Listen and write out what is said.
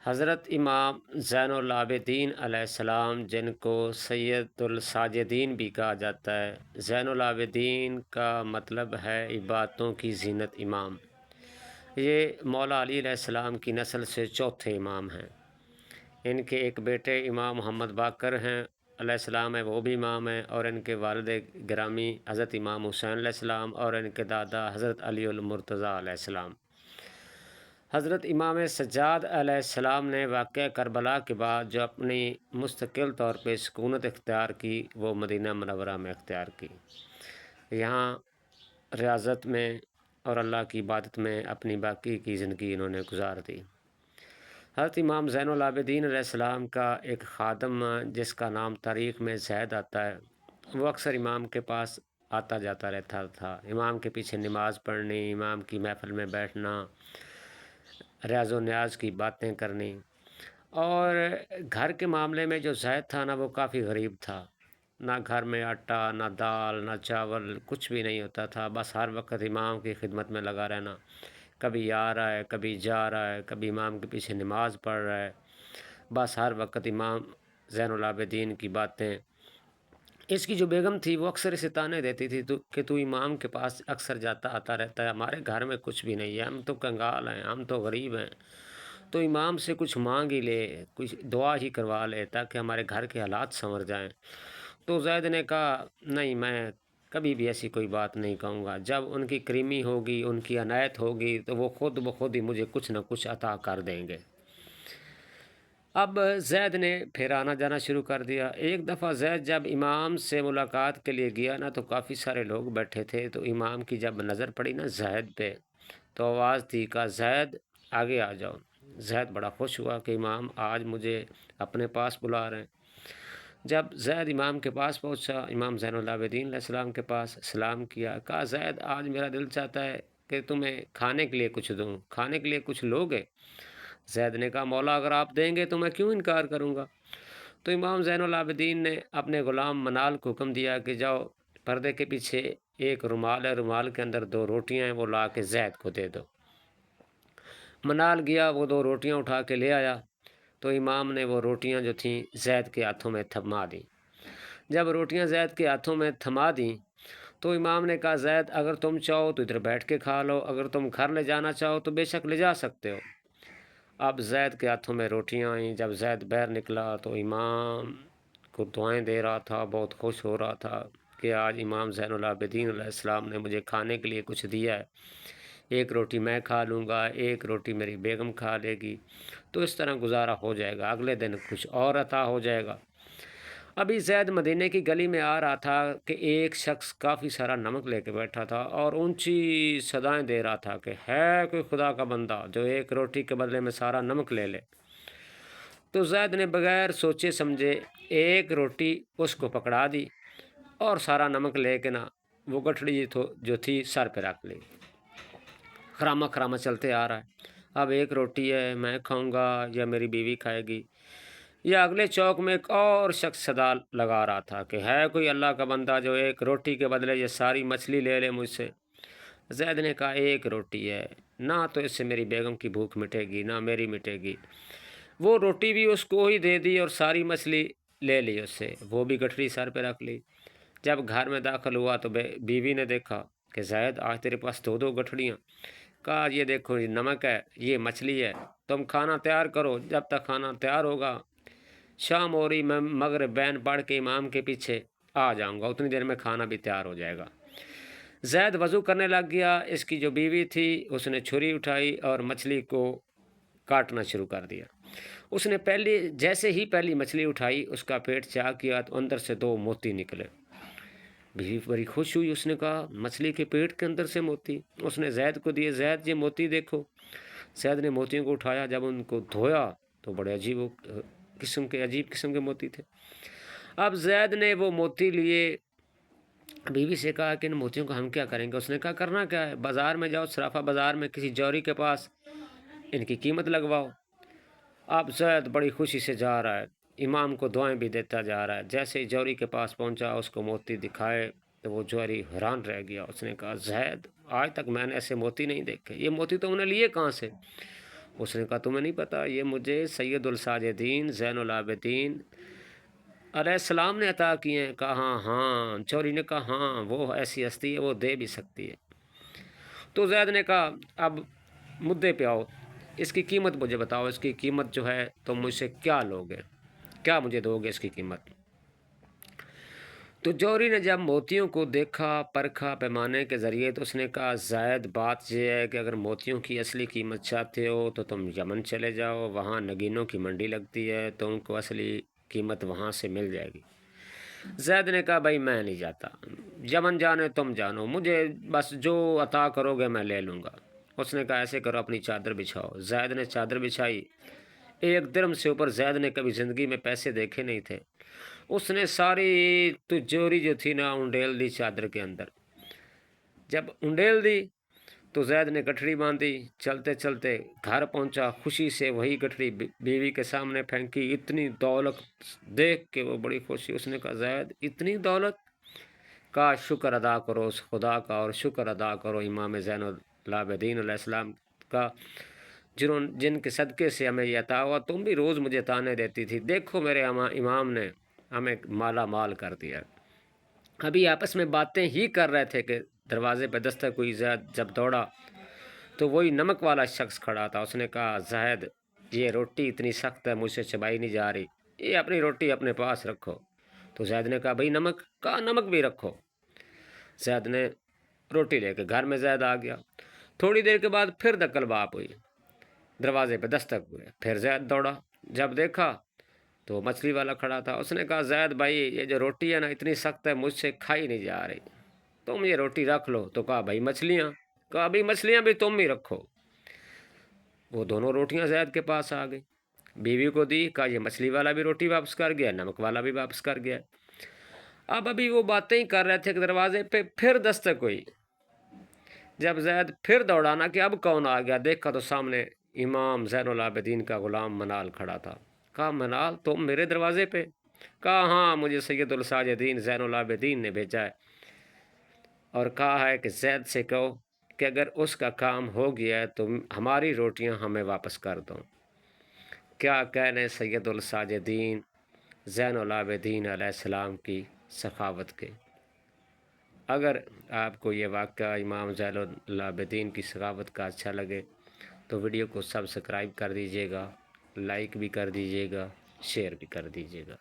حضرت امام زین العابدین علیہ السلام، جن کو سید الساجدین بھی کہا جاتا ہے، زین العابدین کا مطلب ہے عبادتوں کی زینت امام۔ یہ مولا علی علیہ السلام کی نسل سے چوتھے امام ہیں۔ ان کے ایک بیٹے امام محمد باقر ہیں علیہ السلام ہے، وہ بھی امام ہیں، اور ان کے والد گرامی حضرت امام حسین علیہ السلام، اور ان کے دادا حضرت علی المرتضیٰ علیہ السلام۔ حضرت امام سجاد علیہ السلام نے واقعہ کربلا کے بعد جو اپنی مستقل طور پہ سکونت اختیار کی، وہ مدینہ منورہ میں اختیار کی۔ یہاں ریاضت میں اور اللہ کی عبادت میں اپنی باقی کی زندگی انہوں نے گزار دی۔ حضرت امام زین العابدین علیہ السلام کا ایک خادم جس کا نام تاریخ میں زید آتا ہے، وہ اکثر امام کے پاس آتا جاتا رہتا تھا، امام کے پیچھے نماز پڑھنی، امام کی محفل میں بیٹھنا، ریاض و نیاز کی باتیں کرنی۔ اور گھر کے معاملے میں جو زید تھا نا، وہ کافی غریب تھا، نہ گھر میں آٹا، نہ دال، نہ چاول، کچھ بھی نہیں ہوتا تھا، بس ہر وقت امام کی خدمت میں لگا رہنا، کبھی آ رہا ہے، کبھی جا رہا ہے، کبھی امام کے پیچھے نماز پڑھ رہا ہے، بس ہر وقت امام زین العابدین کی باتیں۔ اس کی جو بیگم تھی وہ اکثر اسے تانے دیتی تھی کہ تو امام کے پاس اکثر جاتا آتا رہتا ہے، ہمارے گھر میں کچھ بھی نہیں ہے، ہم تو کنگال ہیں، ہم تو غریب ہیں، تو امام سے کچھ مانگ ہی لے، کچھ دعا ہی کروا لے تاکہ ہمارے گھر کے حالات سنور جائیں۔ تو زید نے کہا نہیں، میں کبھی بھی ایسی کوئی بات نہیں کہوں گا، جب ان کی کریمی ہوگی، ان کی عنایت ہوگی تو وہ خود بخود ہی مجھے کچھ نہ کچھ عطا کر دیں گے۔ اب زید نے پھر آنا جانا شروع کر دیا۔ ایک دفعہ زید جب امام سے ملاقات کے لیے گیا نا، تو کافی سارے لوگ بیٹھے تھے، تو امام کی جب نظر پڑی نا زید پہ، تو آواز تھی، کہا زید آگے آ جاؤ۔ زید بڑا خوش ہوا کہ امام آج مجھے اپنے پاس بلا رہے ہیں۔ جب زید امام کے پاس پہنچا، امام زین العابدین علیہ السلام کے پاس، سلام کیا، کہا زید آج میرا دل چاہتا ہے کہ تمہیں کھانے کے لیے کچھ دوں، کھانے کے لیے کچھ لوگے؟ زید نے کہا مولا اگر آپ دیں گے تو میں کیوں انکار کروں گا؟ تو امام زین العابدین نے اپنے غلام منال کو حکم دیا کہ جاؤ پردے کے پیچھے ایک رومال ہے، رومال کے اندر 2 روٹیاں ہیں، وہ لا کے زید کو دے دو۔ منال گیا، وہ 2 روٹیاں اٹھا کے لے آیا، تو امام نے وہ روٹیاں جو تھیں زید کے ہاتھوں میں تھما دیں۔ جب روٹیاں زید کے ہاتھوں میں تھما دیں تو امام نے کہا زید اگر تم چاہو تو ادھر بیٹھ کے کھا لو، اگر تم گھر لے جانا چاہو تو بے شک لے جا سکتے ہو۔ اب زید کے ہاتھوں میں روٹیاں آئیں، جب زید باہر نکلا تو امام کو دعائیں دے رہا تھا، بہت خوش ہو رہا تھا کہ آج امام زین العابدین علیہ السلام نے مجھے کھانے کے لیے کچھ دیا ہے، ایک روٹی میں کھا لوں گا، ایک روٹی میری بیگم کھا لے گی، تو اس طرح گزارا ہو جائے گا، اگلے دن کچھ اور عطا ہو جائے گا۔ ابھی زید مدینے کی گلی میں آ رہا تھا کہ ایک شخص کافی سارا نمک لے کے بیٹھا تھا اور اونچی صدائیں دے رہا تھا کہ ہے کوئی خدا کا بندہ جو ایک روٹی کے بدلے میں سارا نمک لے لے۔ تو زید نے بغیر سوچے سمجھے ایک روٹی اس کو پکڑا دی اور سارا نمک لے کے نا وہ گٹھڑی جو تھی سر پہ رکھ لی۔ خرامہ خرامہ چلتے آ رہا ہے، اب ایک روٹی ہے میں کھاؤں گا یا میری بیوی کھائے گی، یا اگلے چوک میں ایک اور شخص صدا لگا رہا تھا کہ ہے کوئی اللہ کا بندہ جو ایک روٹی کے بدلے یہ ساری مچھلی لے لے مجھ سے۔ زید نے کہا ایک روٹی ہے، نہ تو اس سے میری بیگم کی بھوک مٹے گی نہ میری مٹے گی۔ وہ روٹی بھی اس کو ہی دے دی اور ساری مچھلی لے لی اس سے، وہ بھی گٹھڑی سر پہ رکھ لی۔ جب گھر میں داخل ہوا تو بیوی نے دیکھا کہ زید آج تیرے پاس 2 گٹھڑیاں، کہا یہ دیکھو یہ نمک ہے، یہ مچھلی ہے، تم کھانا تیار کرو، جب تک کھانا تیار ہوگا شام ہو رہی، میں مغرب بین پڑھ کے امام کے پیچھے آ جاؤں گا، اتنی دیر میں کھانا بھی تیار ہو جائے گا۔ زید وضو کرنے لگ گیا، اس کی جو بیوی تھی اس نے چھری اٹھائی اور مچھلی کو کاٹنا شروع کر دیا۔ اس نے جیسے ہی پہلی مچھلی اٹھائی اس کا پیٹ چاک کیا تو اندر سے 2 موتی نکلے۔ بیوی بڑی خوش ہوئی، اس نے کہا مچھلی کے پیٹ کے اندر سے موتی؟ اس نے زید کو دیے، زید یہ موتی دیکھو۔ زید نے موتیوں کو اٹھایا، جب ان کو دھویا تو بڑے عجیب قسم کے موتی تھے۔ اب زید نے وہ موتی لیے، بیوی سے کہا کہ ان موتیوں کو ہم کیا کریں گے؟ اس نے کہا کرنا کیا ہے، بازار میں جاؤ، صرافہ بازار میں کسی جوہری کے پاس ان کی قیمت لگواؤ۔ اب زید بڑی خوشی سے جا رہا ہے، امام کو دعائیں بھی دیتا جا رہا ہے۔ جیسے ہی جوہری کے پاس پہنچا اس کو موتی دکھائے تو وہ جوہری حیران رہ گیا، اس نے کہا زید آج تک میں نے ایسے موتی نہیں دیکھے، یہ موتی تم نے لیے کہاں سے؟ اس نے کہا تمہیں نہیں پتہ یہ مجھے سید الساجدین زین العابدین علیہ السلام نے عطا کیے ہیں؟ کہا ہاں ہاں۔ چوری نے کہا ہاں وہ ایسی ہستی ہے وہ دے بھی سکتی ہے۔ تو زید نے کہا اب مدعے پہ آؤ، اس کی قیمت مجھے بتاؤ، اس کی قیمت جو ہے تم مجھ سے کیا لوگے، کیا مجھے دو گے اس کی قیمت؟ تو جوہری نے جب موتیوں کو دیکھا پرکھا پیمانے کے ذریعے تو اس نے کہا زید بات یہ ہے کہ اگر موتیوں کی اصلی قیمت چاہتے ہو تو تم یمن چلے جاؤ، وہاں نگینوں کی منڈی لگتی ہے، تم کو اصلی قیمت وہاں سے مل جائے گی۔ زید نے کہا بھائی میں نہیں جاتا، یمن جانے تم جانو، مجھے بس جو عطا کرو گے میں لے لوں گا۔ اس نے کہا ایسے کرو اپنی چادر بچھاؤ۔ زید نے چادر بچھائی، 1 درہم سے اوپر زید نے کبھی زندگی میں پیسے دیکھے نہیں تھے۔ اس نے ساری تجوری جو تھی نا انڈیل دی چادر کے اندر۔ جب انڈیل دی تو زید نے گٹھڑی باندھی، چلتے چلتے گھر پہنچا، خوشی سے وہی گٹھڑی بیوی کے سامنے پھینکی۔ اتنی دولت دیکھ کے وہ بڑی خوشی، اس نے کہا زید اتنی دولت؟ کہا شکر ادا کرو اس خدا کا، اور شکر ادا کرو امام زین العابدین علیہ السلام کا جن کے صدقے سے ہمیں یہ عطا ہوا۔ تم بھی روز مجھے تانے دیتی تھی، دیکھو میرے امام نے ہمیں مالا مال کر دیا۔ ابھی آپس میں باتیں ہی کر رہے تھے کہ دروازے پہ دستک ہوئی۔ زید جب دوڑا تو وہی نمک والا شخص کھڑا تھا۔ اس نے کہا زید یہ روٹی اتنی سخت ہے مجھ سے چبائی نہیں جا رہی، یہ اپنی روٹی اپنے پاس رکھو۔ تو زید نے کہا بھائی نمک؟ کہا نمک بھی رکھو۔ زید نے روٹی لے کے گھر میں زید آ گیا۔ تھوڑی دیر کے بعد پھر دکل باپ ہوئی، دروازے پہ دستک ہوئے، پھر زید دوڑا، جب دیکھا تو مچھلی والا کھڑا تھا۔ اس نے کہا زید بھائی یہ جو روٹی ہے نا اتنی سخت ہے مجھ سے کھائی نہیں جا رہی، تم یہ روٹی رکھ لو۔ تو کہا بھائی مچھلیاں؟ کہا بھائی مچھلیاں بھی تم ہی رکھو۔ وہ دونوں روٹیاں زید کے پاس آ گئی، بیوی کو دی، کہا یہ مچھلی والا بھی روٹی واپس کر گیا، نمک والا بھی واپس کر گیا۔ اب ابھی وہ باتیں ہی کر رہے تھے کہ دروازے پہ پھر دستک ہوئی۔ جب زید پھر دوڑانا کہ اب کون آ گیا، دیکھا تو سامنے امام زین العابدین کا غلام منال کھڑا تھا۔ کہا منال تم میرے دروازے پہ؟ کہا ہاں مجھے سید الساجدین زین العابدین نے بھیجا ہے، اور کہا ہے کہ زید سے کہو کہ اگر اس کا کام ہو گیا ہے تو ہماری روٹیاں ہمیں واپس کر دو۔ کیا کہنے سید الساجدین زین العابدین علیہ السلام کی سخاوت کے۔ اگر آپ کو یہ واقعہ امام زین العابدین کی سخاوت کا اچھا لگے تو ویڈیو کو سبسکرائب کر دیجیے گا، لائک بھی کر دیجیے گا، شیئر بھی کر دیجیے گا۔